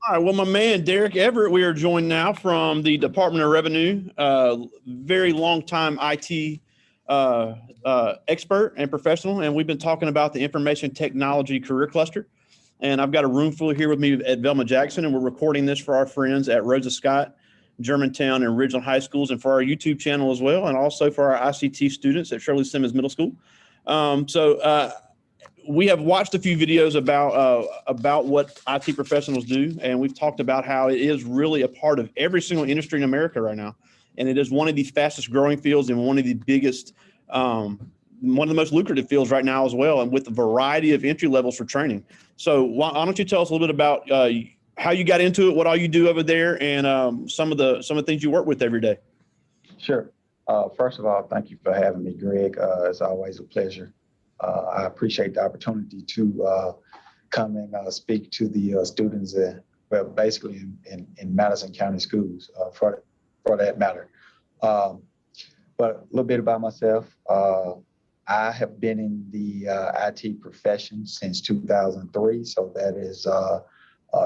All right. Well, my man, Derrick Everett, we are joined now from the Department of Revenue, very long time IT expert and professional. And we've been talking about the information technology career cluster. And I've got a room full here with me at Velma Jackson, and we're recording this for our friends at Rosa Scott, Germantown, and Ridgeland High Schools, and for our YouTube channel as well, and also for our ICT students at Shirley Simmons Middle School. We have watched a few videos about what IT professionals do, and we've talked about how it is really a part of every single industry in America right now, and it is one of the fastest growing fields and one of the biggest, one of the most lucrative fields right now as well, and with a variety of entry levels for training. So why don't you tell us a little bit about how you got into it, what all you do over there, and some of the things you work with every day. Sure. First of all, thank you for having me, Greg. It's always a pleasure. I appreciate the opportunity to come and speak to the students, basically in Madison County schools, for that matter. But a little bit about myself. I have been in the IT profession since 2003, so that is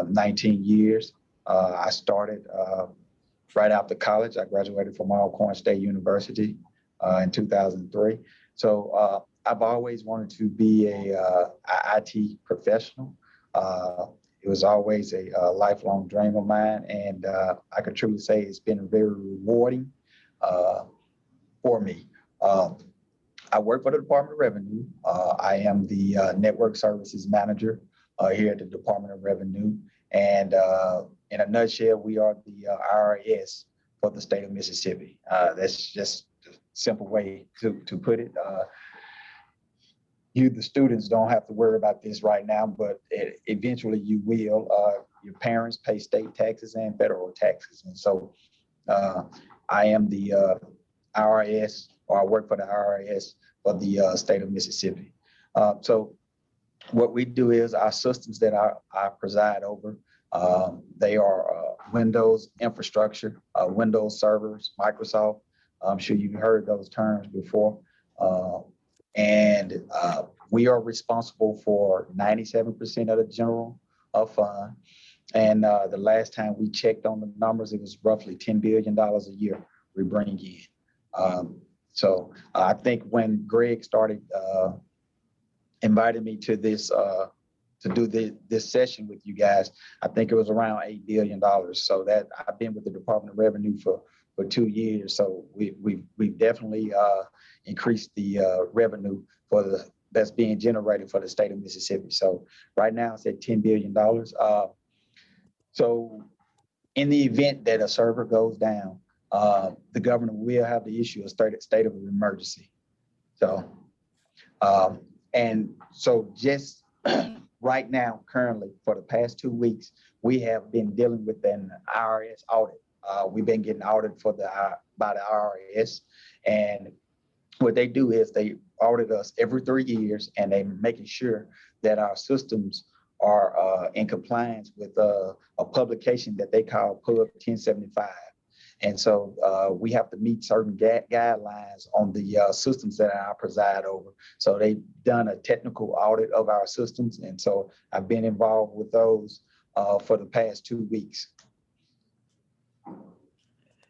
19 years. I started right after college. I graduated from Alcorn State University in 2003. So I've always wanted to be a IT professional. It was always a lifelong dream of mine, and I can truly say it's been very rewarding for me. I work for the Department of Revenue. I am the Network Services Manager here at the Department of Revenue, and in a nutshell, we are the IRS for the state of Mississippi. That's just a simple way to put it. You, the students, don't have to worry about this right now, but eventually you will. Your parents pay state taxes and federal taxes. And so I am the IRS, or I work for the IRS for the state of Mississippi. So what we do is our systems that I preside over, they are Windows infrastructure, Windows servers, Microsoft. I'm sure you've heard those terms before. And we are responsible for 97% of the general fund. And the last time we checked on the numbers, it was roughly $10 billion a year we bring in. So I think when Greg started inviting me to this, to do this session with you guys, I think it was around $8 billion. So that I've been with the Department of Revenue for 2 years. So we've definitely increased the revenue that's being generated for the state of Mississippi. So right now it's at $10 billion. So in the event that a server goes down, the governor will have to issue a state of emergency. So, and so just right now, currently, for the past 2 weeks, we have been dealing with an IRS audit. We've been getting audited by the IRS, and what they do is they audit us every 3 years, and they're making sure that our systems are in compliance with a publication that they call Pub 1075. And so we have to meet certain guidelines on the systems that I preside over. So they've done a technical audit of our systems. And so I've been involved with those for the past 2 weeks.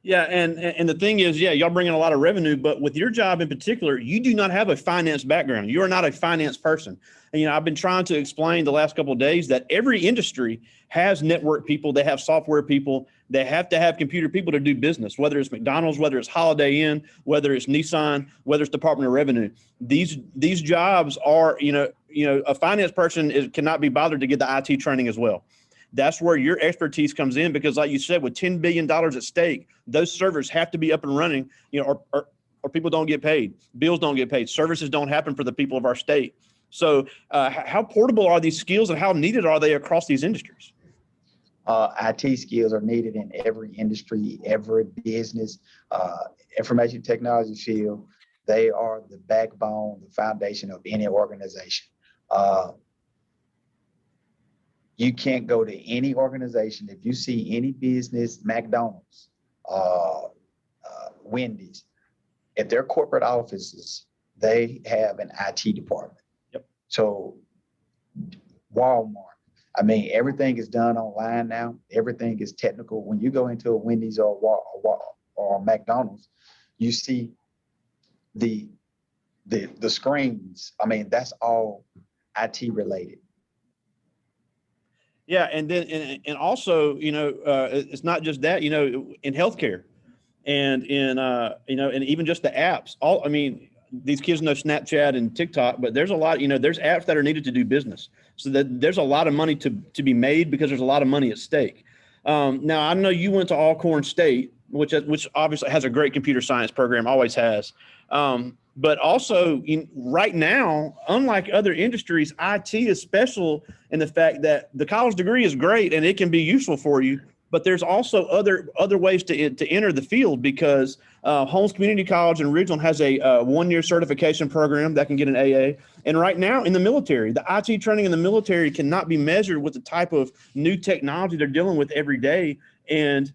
Yeah, and the thing is, yeah, y'all bring in a lot of revenue, but with your job in particular, you do not have a finance background. You are not a finance person. And, I've been trying to explain the last couple of days that every industry has network people, they have software people, they have to have computer people to do business, whether it's McDonald's, whether it's Holiday Inn, whether it's Nissan, whether it's Department of Revenue. These jobs are, a finance person cannot be bothered to get the IT training as well. That's where your expertise comes in, because like you said, with $10 billion at stake, those servers have to be up and running, or people don't get paid. Bills don't get paid. Services don't happen for the people of our state. So how portable are these skills, and how needed are they across these industries? IT skills are needed in every industry, every business, information technology field. They are the backbone, the foundation of any organization. You can't go to any organization. If you see any business, McDonald's, Wendy's, at their corporate offices, they have an IT department. Yep. So Walmart, I mean, everything is done online now. Everything is technical. When you go into a Wendy's or McDonald's, you see the screens. I mean, that's all IT related. Yeah, and then and also, it's not just that, in healthcare and in and even just the apps. I mean, these kids know Snapchat and TikTok, but there's a lot, there's apps that are needed to do business. So that there's a lot of money to be made because there's a lot of money at stake. Now I know you went to Alcorn State, which obviously has a great computer science program, always has. But also right now, unlike other industries, IT is special in the fact that the college degree is great and it can be useful for you, but there's also other ways to enter the field because Holmes Community College in Ridgeland has a 1-year certification program that can get an AA. And right now in the military, the IT training in the military cannot be measured with the type of new technology they're dealing with every day. And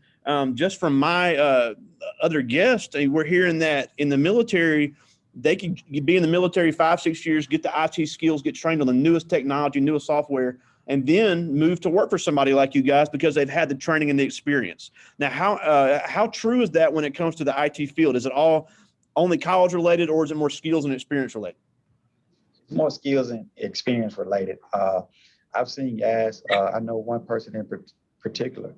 just from my other guests, we're hearing that in the military, they can be in the military 5-6 years, get the IT skills, get trained on the newest technology, newest software, and then move to work for somebody like you guys because they've had the training and the experience. Now, how true is that when it comes to the IT field? Is it all only college related, or is it more skills and experience related? More skills and experience related. I've seen guys, I know one person in particular,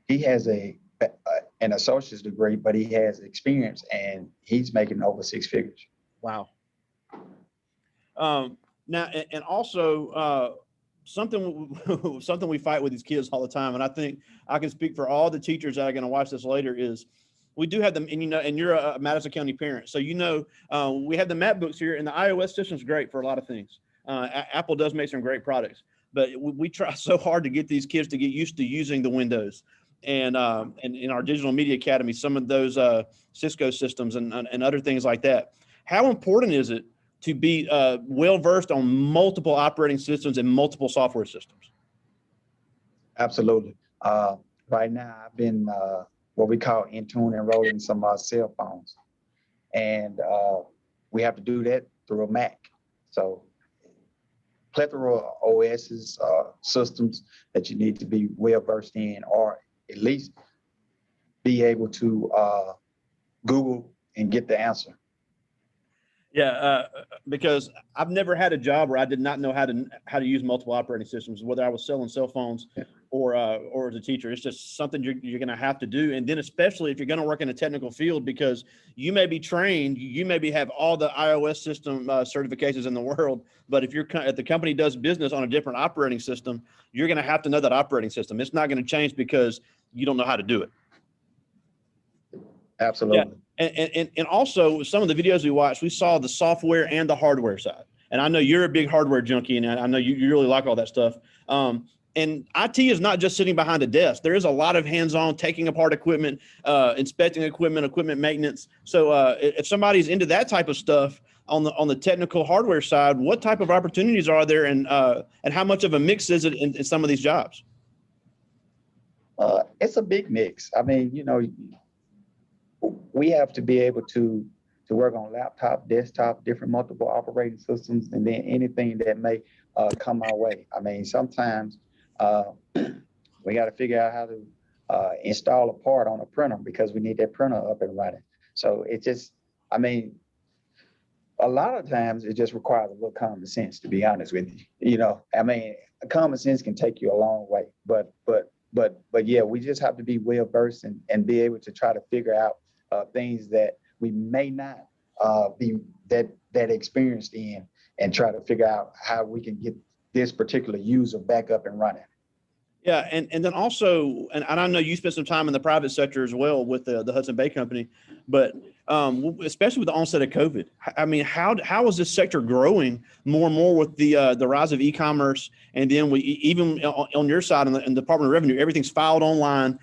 he has an associate's degree, but he has experience and he's making over 6 figures. Wow. Now, and also something we fight with these kids all the time, and I think I can speak for all the teachers that are going to watch this later, is we do have them, and you're a Madison County parent, so we have the map books here, and the iOS system is great for a lot of things. Apple does make some great products, but we try so hard to get these kids to get used to using the Windows. And in our digital media academy, some of those Cisco systems and other things like that. How important is it to be well versed on multiple operating systems and multiple software systems? Absolutely. Right now, I've been what we call in tune enrolling some cell phones, and we have to do that through a Mac. So plethora of OSs, systems that you need to be well versed in, or at least be able to Google and get the answer. Yeah, because I've never had a job where I did not know how to use multiple operating systems, whether I was selling cell phones or as a teacher. It's just something you're going to have to do. And then especially if you're going to work in a technical field, because you may be trained, you maybe have all the iOS system certifications in the world, but if the company does business on a different operating system, you're going to have to know that operating system. It's not going to change because you don't know how to do it. Absolutely. Yeah. And also some of the videos we watched, we saw the software and the hardware side. And I know you're a big hardware junkie, and I know you really like all that stuff. And IT is not just sitting behind a desk. There is a lot of hands-on, taking apart equipment, inspecting equipment maintenance. So if somebody's into that type of stuff on the technical hardware side, what type of opportunities are there, and how much of a mix is it in some of these jobs? It's a big mix. I mean, we have to be able to work on laptop, desktop, different multiple operating systems, and then anything that may come our way. I mean, sometimes we got to figure out how to install a part on a printer because we need that printer up and running. So it just, I mean, a lot of times it just requires a little common sense, to be honest with you. I mean, common sense can take you a long way, but yeah, we just have to be well versed and be able to try to figure out things that we may not be that experienced in, and try to figure out how we can get this particular user back up and running. Yeah, and then also, and I know you spent some time in the private sector as well with the Hudson Bay Company, but especially with the onset of COVID, I mean, how is this sector growing more and more with the rise of e-commerce, and then we even on your side in the Department of Revenue, everything's filed online.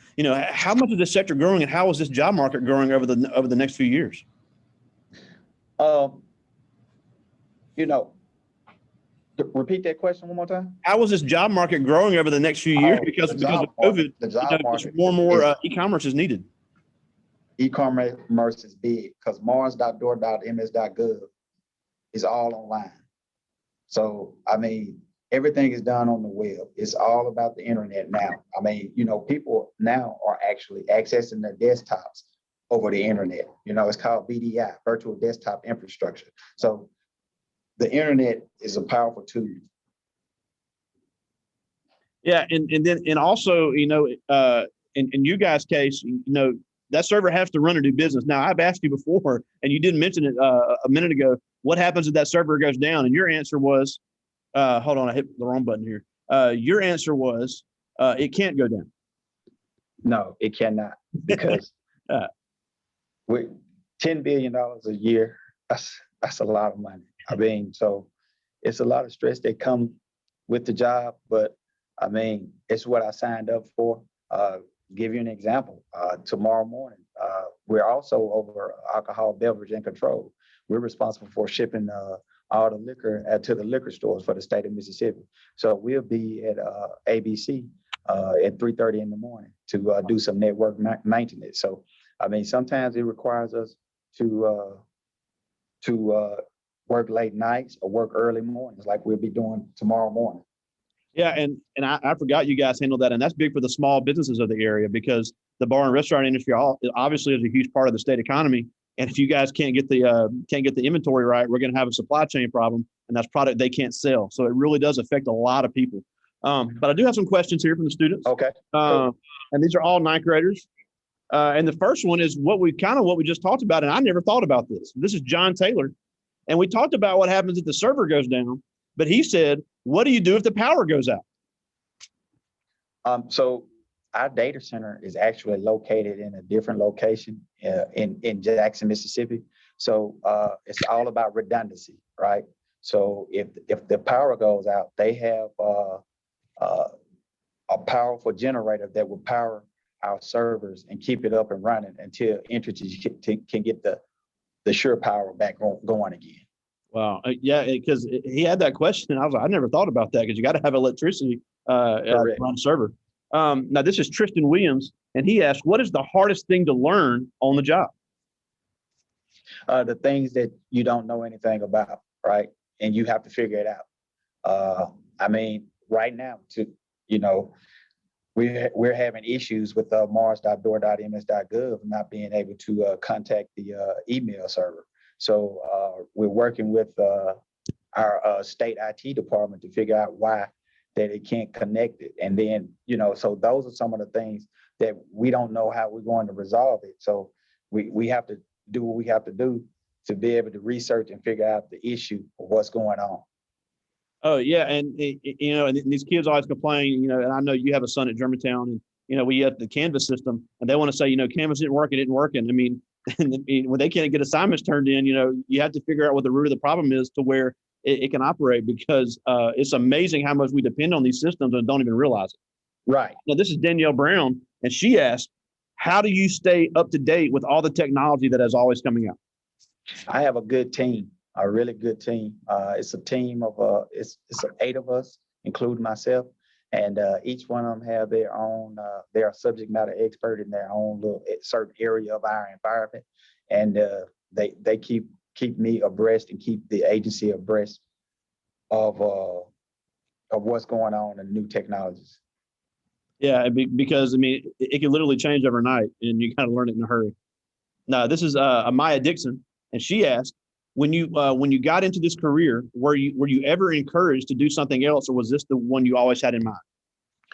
How much is this sector growing, and how is this job market growing over the next few years? Repeat that question one more time. How is this job market growing over the next few years because of COVID? The job market, more and more e-commerce is needed. E-commerce is big because mars.door.ms.gov is all online. So, I mean, everything is done on the web. It's all about the internet now. I mean, people now are actually accessing their desktops over the internet. It's called VDI, virtual desktop infrastructure. So the internet is a powerful tool. Yeah, and also, in you guys' case, that server has to run and do business. Now, I've asked you before, and you didn't mention it a minute ago. What happens if that server goes down? And your answer was, hold on, I hit the wrong button here. Your answer was, it can't go down. No, it cannot, because with $10 billion a year, that's a lot of money. I mean, so it's a lot of stress that comes with the job, but I mean, it's what I signed up for. Give you an example. Tomorrow morning, we're also over alcohol, beverage, and control. We're responsible for shipping all the liquor to the liquor stores for the state of Mississippi. So we'll be at ABC at 3:30 in the morning to do some network maintenance. So, I mean, sometimes it requires us to work late nights or work early mornings, like we'll be doing tomorrow morning. Yeah, and I forgot you guys handle that, and that's big for the small businesses of the area, because the bar and restaurant industry obviously is a huge part of the state economy. And if you guys can't get the inventory right, we're going to have a supply chain problem, and that's product they can't sell. So it really does affect a lot of people. But I do have some questions here from the students. Okay. And these are all ninth graders. And the first one is what we just talked about, and I never thought about this. This is John Taylor, and we talked about what happens if the server goes down. But he said, what do you do if the power goes out? So our data center is actually located in a different location in Jackson, Mississippi. So it's all about redundancy, right? So if the power goes out, they have a powerful generator that will power our servers and keep it up and running until entities can get the sure power back going again. Wow. Yeah, because he had that question, and I was like, I never thought about that, because you got to have electricity on the server. Now, this is Tristan Williams, and he asked, what is the hardest thing to learn on the job? The things that you don't know anything about, right? And you have to figure it out. I mean, right now, we're having issues with mars.door.ms.gov not being able to contact the email server. So we're working with our state IT department to figure out why that it can't connect it. And then, so those are some of the things that we don't know how we're going to resolve it. So we have to do what we have to do to be able to research and figure out the issue of what's going on. Oh, yeah. And, and these kids always complain, and I know you have a son at Germantown, and, we have the Canvas system, and they want to say, Canvas didn't work, it didn't work. And I mean, when they can't get assignments turned in, you have to figure out what the root of the problem is to where it can operate, because it's amazing how much we depend on these systems and don't even realize it. Right. Now, this is Danielle Brown, and she asked, how do you stay up to date with all the technology that is always coming out? I have a good team, a really good team. It's a team of it's 8 of us, including myself, and each one of them have their own. They're a subject matter expert in their own little certain area of our environment, and they keep me abreast and keep the agency abreast of what's going on in new technologies. Yeah, because I mean, it can literally change overnight, and you got to learn it in a hurry. Now, this is Amaya Dixon, and she asked, when you got into this career, were you ever encouraged to do something else, or was this the one you always had in mind?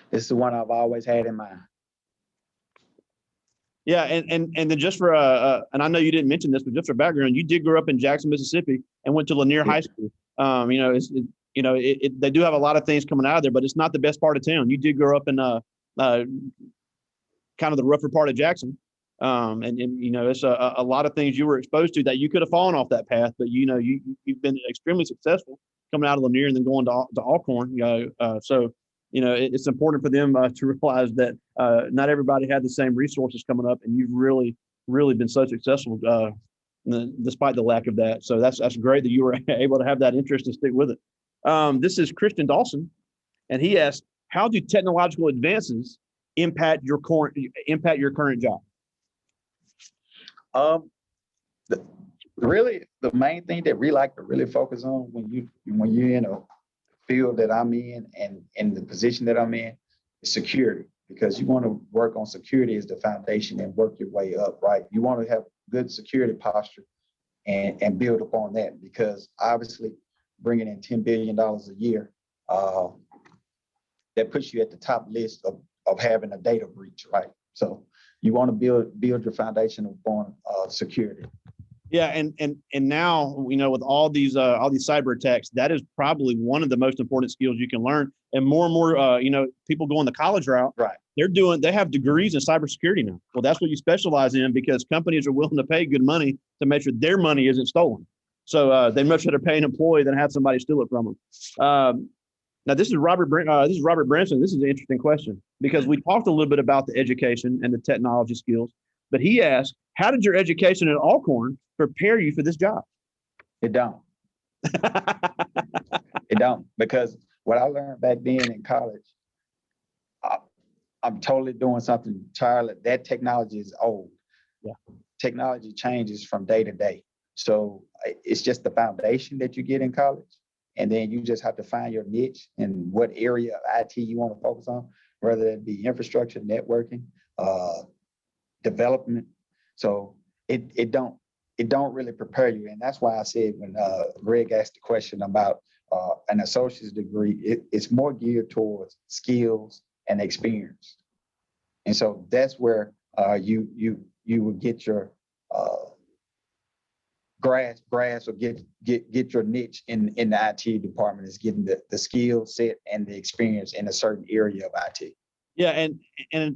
This is the one I've always had in mind. Yeah, and then just for and I know you didn't mention this, but just for background, you did grow up in Jackson, Mississippi, and went to Lanier High School. They do have a lot of things coming out of there, but it's not the best part of town. You did grow up in kind of the rougher part of Jackson. It's a lot of things you were exposed to that you could have fallen off that path, but you've been extremely successful coming out of Lanier and then going to Alcorn. So it's important for them to realize that not everybody had the same resources coming up, and you've really, really been so successful despite the lack of that. So that's great that you were able to have that interest and stick with it. This is Christian Dawson, and he asked, how do technological advances impact your current job? Really, the main thing that we like to really focus on when you're in a field that I'm in and in the position that I'm in is security, because you want to work on security as the foundation and work your way up, right? You want to have good security posture and build upon that, because obviously bringing in $10 billion a year, that puts you at the top list of having a data breach, right? So you want to build your foundation upon security. Yeah, and now, you know, with all these cyber attacks, that is probably one of the most important skills you can learn. And more, you know, people going the college route. Right. They have degrees in cybersecurity now. Well, that's what you specialize in, because companies are willing to pay good money to make sure their money isn't stolen. So they much rather pay an employee than have somebody steal it from them. Now, this is Robert Branson. This is an interesting question, because we talked a little bit about the education and the technology skills, but he asked, how did your education at Alcorn prepare you for this job? It don't. It don't, because what I learned back then in college, I'm totally doing something entirely. That technology is old. Yeah. Technology changes from day to day. So it's just the foundation that you get in college. And then you just have to find your niche and what area of IT you want to focus on, whether it be infrastructure, networking, development. So it don't really prepare you. And that's why I said when Greg asked the question about an associate's degree, it's more geared towards skills and experience. And so that's where you would get your grasp or get your niche in the IT department, is getting the skill set and the experience in a certain area of IT. Yeah, and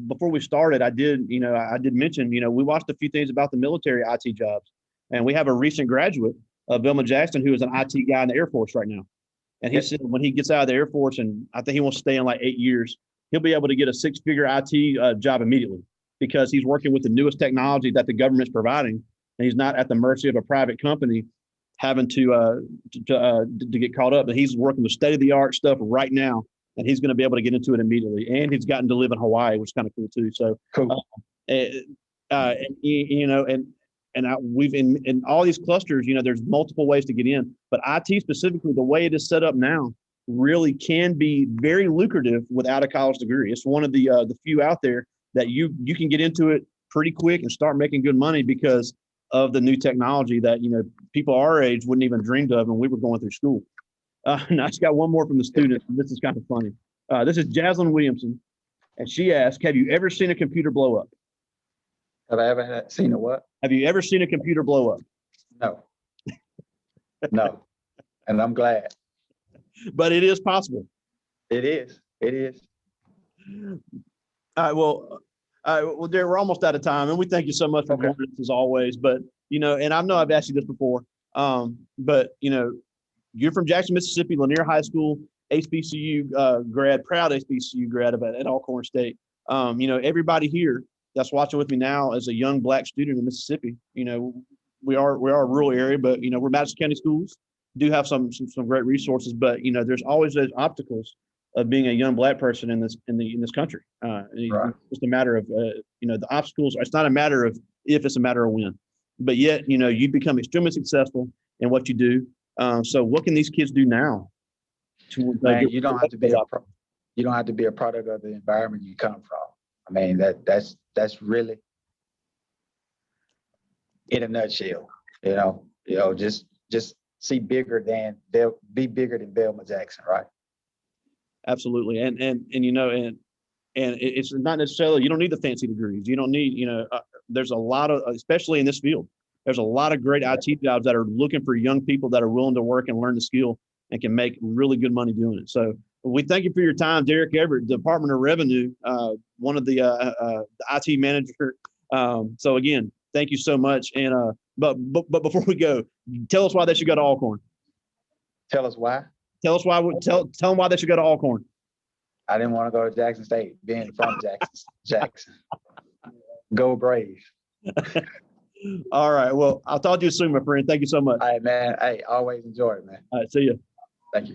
before we started, I did mention, we watched a few things about the military IT jobs, and we have a recent graduate of Velma Jackson who is an IT guy in the Air Force right now, and he said when he gets out of the Air Force, and I think he wants to stay in like 8 years, he'll be able to get a 6-figure IT job immediately, because he's working with the newest technology that the government's providing, and he's not at the mercy of a private company having to get caught up. But he's working with state-of-the-art stuff right now, and he's going to be able to get into it immediately. And he's gotten to live in Hawaii, which is kind of cool too. So, cool. We've in all these clusters, there's multiple ways to get in, but IT specifically, the way it is set up now, really can be very lucrative without a college degree. It's one of the few out there that you can get into it pretty quick and start making good money because of the new technology that people our age wouldn't even dreamed of when we were going through school. And I just got one more from the students. This is kind of funny. This is Jaslyn Williamson, and she asked, "Have you ever seen a computer blow up?" Have I ever seen a what? Have you ever seen a computer blow up? No. No. And I'm glad. But it is possible. It is. It is. All right. Well, Derrick, we're almost out of time, and we thank you so much for joining us as always. But and I know I've asked you this before, but you're from Jackson, Mississippi, Lanier High School, HBCU grad, proud HBCU grad at Alcorn State. Everybody here that's watching with me now as a young Black student in Mississippi, we are a rural area, but we're Madison County schools, do have some great resources, but there's always those obstacles of being a young Black person in this country. Right. It's just a matter of the obstacles. It's not a matter of if, it's a matter of when. But yet you become extremely successful in what you do. So what can these kids do now? You don't have to be a product of the environment you come from. I mean, that's really in a nutshell. Just see bigger than be bigger than Velma Jackson, right? Absolutely, and it's not necessarily, you don't need the fancy degrees. You don't need there's a lot of, especially in this field, there's a lot of great IT jobs that are looking for young people that are willing to work and learn the skill and can make really good money doing it. So we thank you for your time, Derrick Everett, Department of Revenue, one of the IT manager. So again, thank you so much. And but before we go, tell us why they should go to Alcorn. Tell us why. Tell us why. Tell them why they should go to Alcorn. I didn't want to go to Jackson State, being from Jackson. Go Braves. All right. Well, I'll talk to you soon, my friend. Thank you so much. All right, man. Hey, always enjoy it, man. All right. See you. Thank you.